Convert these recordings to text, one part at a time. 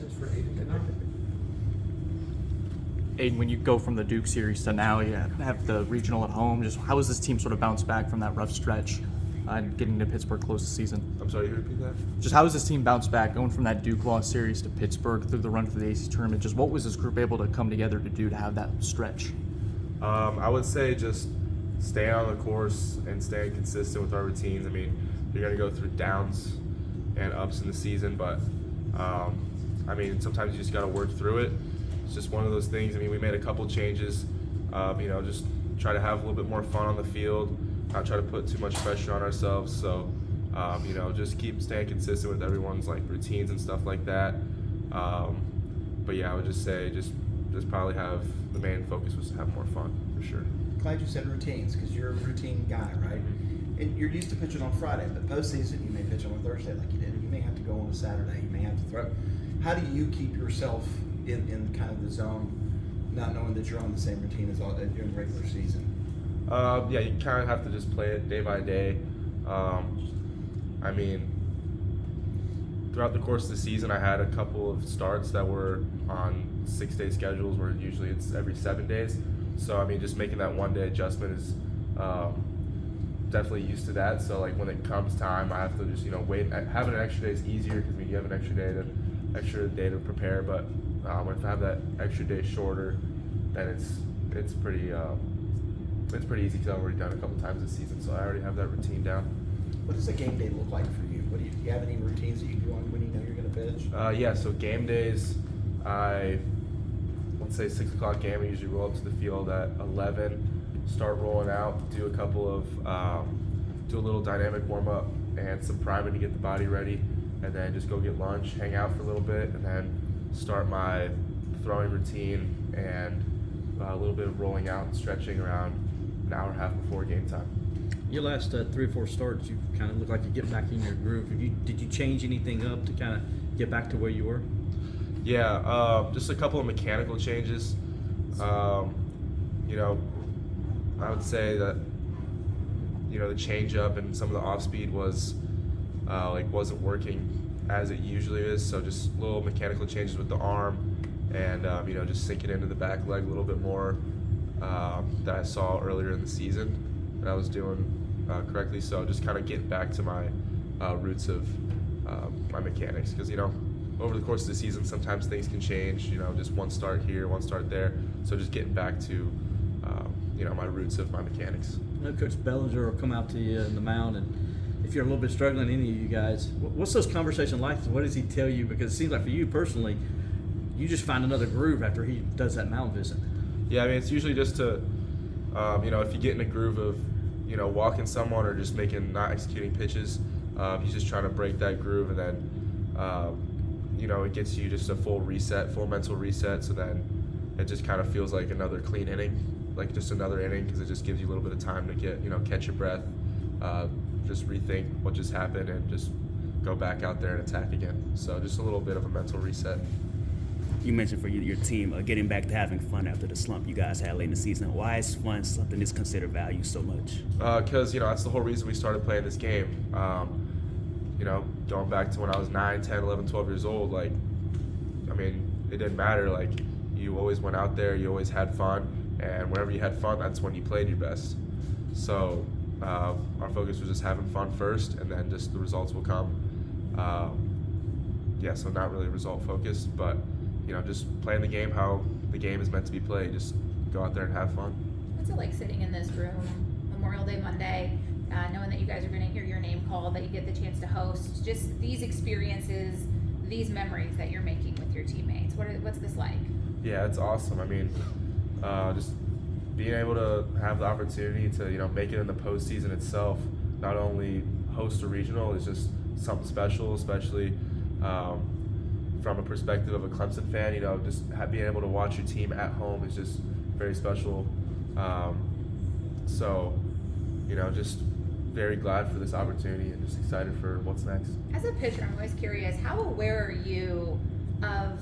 adjustments for Aidan Knaak? Aidan, when you go from the Duke series to now you have the regional at home, just how has this team sort of bounced back from that rough stretch and getting to Pittsburgh close the season? I'm sorry, you repeat that? Just how has this team bounced back going from that Duke loss series to Pittsburgh through the run to the AC tournament? Just what was this group able to come together to do to have that stretch? I would say just staying on the course and staying consistent with our routines. I mean, you're going to go through downs and ups in the season, but I mean, sometimes you just got to work through it. It's just one of those things. I mean, we made a couple changes, just try to have a little bit more fun on the field, not try to put too much pressure on ourselves. So, just keep staying consistent with everyone's like routines and stuff like that. But yeah, I would just say just probably have the main focus was to have more fun for sure. Glad you said routines because you're a routine guy, right? And you're used to pitching on Friday, but postseason you may pitch on a Thursday like you did. You may have to go on a Saturday. You may have to throw. How do you keep yourself in kind of the zone, not knowing that you're on the same routine as during the regular season? You kind of have to just play it day by day. I mean, throughout the course of the season, I had a couple of starts that were on 6-day schedules where usually it's every 7 days. So, I mean, just making that 1-day adjustment is definitely used to that. So, like, when it comes time, I have to just, wait. Having an extra day is easier because you have an extra day to prepare. But if I have that extra day shorter, then it's pretty easy because I've already done it a couple times this season. So I already have that routine down. What does a game day look like for you? Do you have any routines that you do on when you know you're going to pitch? So game days, let's say 6 o'clock game, I usually roll up to the field at 11, start rolling out, do a little dynamic warm up and some priming to get the body ready, and then just go get lunch, hang out for a little bit, and then start my throwing routine and a little bit of rolling out and stretching around an hour and a half before game time. Your last 3 or 4 starts, you kind of look like you get back in your groove. Did you change anything up to kind of get back to where you were? Yeah, just a couple of mechanical changes. I would say that the change up and some of the off speed was wasn't working as it usually is. So just little mechanical changes with the arm and just sinking into the back leg a little bit more that I saw earlier in the season that I was doing correctly. So just kind of getting back to my roots of my mechanics because over the course of the season sometimes things can change. Just one start here, one start there. So just getting back to my roots of my mechanics. Coach Bellinger will come out to you in the mound, and if you're a little bit struggling, any of you guys, what's those conversations like? What does he tell you? Because it seems like for you personally, you just find another groove after he does that mound visit. Yeah, I mean, it's usually just to, if you get in a groove of, walking someone or just not executing pitches, he's just trying to break that groove, and then, it gets you just a full mental reset, so then it just kind of feels like another clean inning, like just another inning, because it just gives you a little bit of time to get, catch your breath, just rethink what just happened, and just go back out there and attack again. So just a little bit of a mental reset. You mentioned for your team getting back to having fun after the slump you guys had late in the season. Why is fun something that's considered value so much? Because, that's the whole reason we started playing this game. Going back to when I was 9, 10, 11, 12 years old, it didn't matter. You always went out there, you always had fun, and whenever you had fun, that's when you played your best. So our focus was just having fun first, and then just the results will come. So not really result focused, but just playing the game how the game is meant to be played. Just go out there and have fun. What's it like sitting in this room Memorial Day Monday, knowing that you guys are going to hear your name called, that you get the chance to host, just these experiences, these memories that you're making with your teammates? What's this like? Yeah, it's awesome. I mean, just being able to have the opportunity to make it in the postseason itself, not only host a regional, is just something special, especially from a perspective of a Clemson fan. Just being able to watch your team at home is just very special. Just very glad for this opportunity and just excited for what's next. As a pitcher, I'm always curious, how aware are you of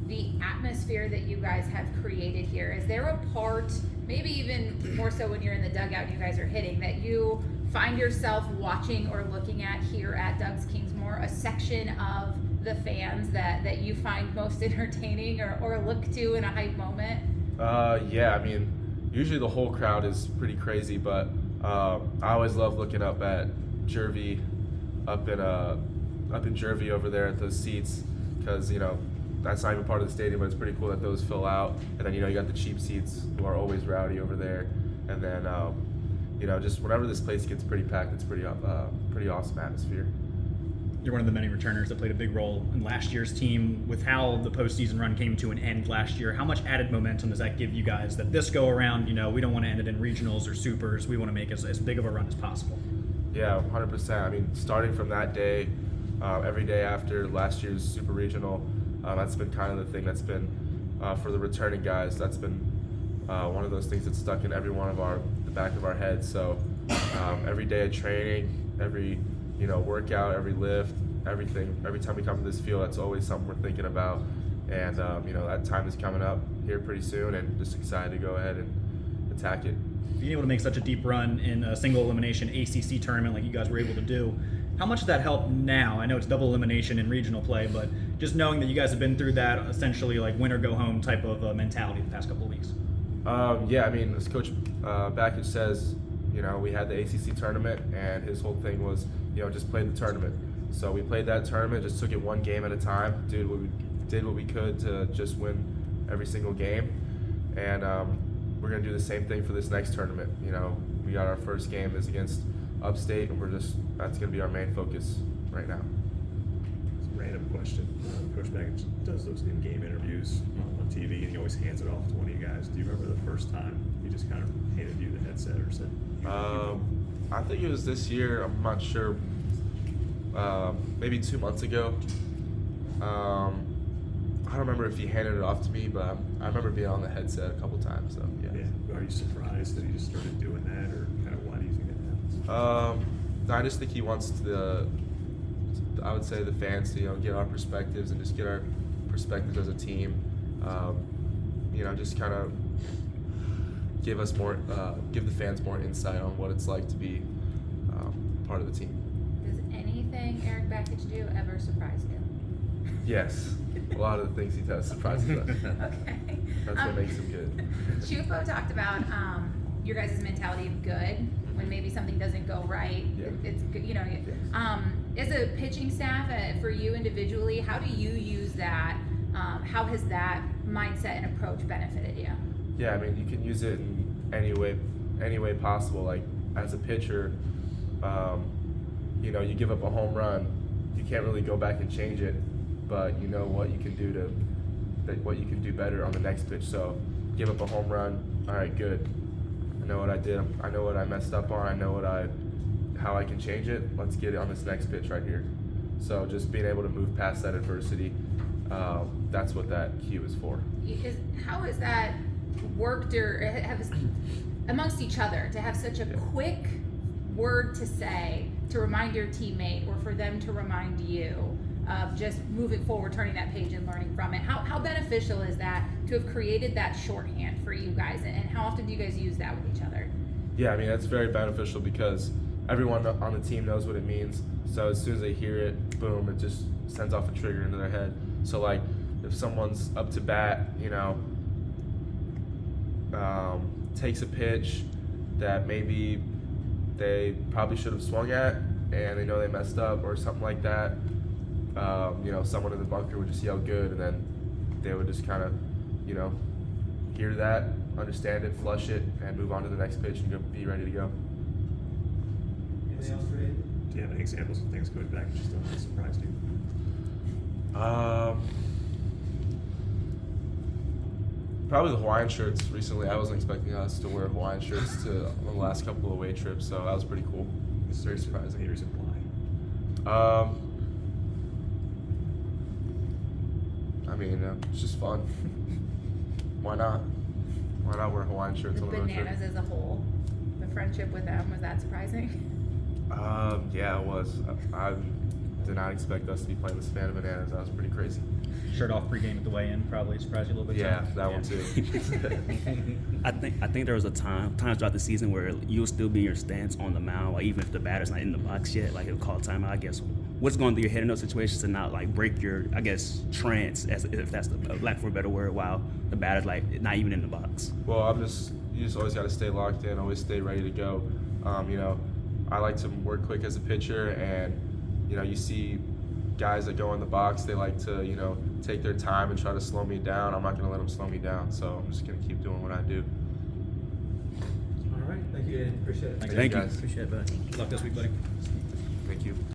the atmosphere that you guys have created here? Is there a part, maybe even more so when you're in the dugout and you guys are hitting, that you find yourself watching or looking at here at Doug Kingsmore, a section of the fans that you find most entertaining or look to in a hype moment? Yeah, I mean, usually the whole crowd is pretty crazy, but I always love looking up at Jervy, up in Jervy over there at those seats, because that's not even part of the stadium, but it's pretty cool that those fill out. And then you got the cheap seats who are always rowdy over there, and then just whenever this place gets pretty packed, it's pretty awesome atmosphere. You're one of the many returners that played a big role in last year's team. With how the postseason run came to an end last year, how much added momentum does that give you guys that this go around, we don't want to end it in regionals or supers, we want to make as big of a run as possible? Yeah, 100%. I mean, starting from that day, every day after last year's super regional, that's been kind of the thing that's been, for the returning guys, that's been one of those things that's stuck in every one of the back of our heads. So every day of training, every workout, every lift, everything, every time we come to this field, that's always something we're thinking about. And that time is coming up here pretty soon, and just excited to go ahead and attack it. Being able to make such a deep run in a single elimination ACC tournament like you guys were able to do, how much does that help now? I know it's double elimination in regional play, but just knowing that you guys have been through that essentially like win or go home type of mentality the past couple of weeks. Yeah, I mean, as Coach Bakich says, we had the ACC tournament, and his whole thing was, just play the tournament. So we played that tournament, just took it one game at a time, did what we could to just win every single game, and we're gonna do the same thing for this next tournament. We got our first game is against Upstate, and that's gonna be our main focus right now. It's a random question. Coach Bakich does those in-game interviews on TV, and he always hands it off to one of you guys. Do you remember the first time he just kind of handed you the headset or said? I think it was this year. I'm not sure. Maybe 2 months ago. I don't remember if he handed it off to me, but I remember being on the headset a couple times. So yeah. Are you surprised that he just started doing that, or kind of why do you think that happens? No, I just think he wants I would say the fans to get our perspectives and just get our perspectives as a team. Just kind of give the fans more insight on what it's like to be part of the team. Does anything Eric Bakich do ever surprise you? Yes, a lot of the things he does surprises us. Okay. That's what makes him good. Chufo talked about your guys' mentality of good when maybe something doesn't go right. Yeah. It's good, Yes. As a pitching staff, for you individually, how do you use that? How has that mindset and approach benefited you? Yeah, I mean, you can use it in any way possible. Like as a pitcher, you give up a home run, you can't really go back and change it, but you know what you can do what you can do better on the next pitch. So give up a home run. All right, good. I know what I did. I know what I messed up on. I know how I can change it. Let's get it on this next pitch right here. So just being able to move past that adversity, that's what that cue is for. How has that worked amongst each other to have such a quick word to say to remind your teammate or for them to remind you of just moving forward, turning that page and learning from it? How beneficial is that to have created that shorthand for you guys, and how often do you guys use that with each other? Yeah, I mean, that's very beneficial because everyone on the team knows what it means. So as soon as they hear it, boom, it just sends off a trigger into their head. So like if someone's up to bat, takes a pitch that maybe they probably should have swung at and they know they messed up or something like that, someone in the bunker would just yell good, and then they would just kind of, hear that, understand it, flush it, and move on to the next pitch and be ready to go. Do you have any examples of things going back that just don't surprise you? Probably the Hawaiian shirts recently. I wasn't expecting us to wear Hawaiian shirts on the last couple of away trips, so that was pretty cool. It's very surprising. Any reason why? I mean, it's just fun. Why not? Why not wear Hawaiian shirts The on the road trip? Bananas as a whole, the friendship with them, was that surprising? Yeah, it was. I did not expect us to be playing the Savannah Bananas. That was pretty crazy. Shirt off pregame at the weigh-in probably surprised you a little bit. Yeah, too. that one too. I think there was times throughout the season where you'll still be in your stance on the mound, like even if the batter's not in the box yet, like it'll call timeout. I guess what's going through your head in those situations to not like break your, I guess, trance, as if that's the lack for a better word, while the batter's like not even in the box? Well, you just always got to stay locked in, always stay ready to go. I like to work quick as a pitcher, and you see guys that go in the box, they like to take their time and try to slow me down. I'm not going to let them slow me down, so I'm just going to keep doing what I do. All right, thank you, Aidan. Appreciate it. Thank you. guys. Appreciate it, buddy. Good luck this week, buddy. Thank you.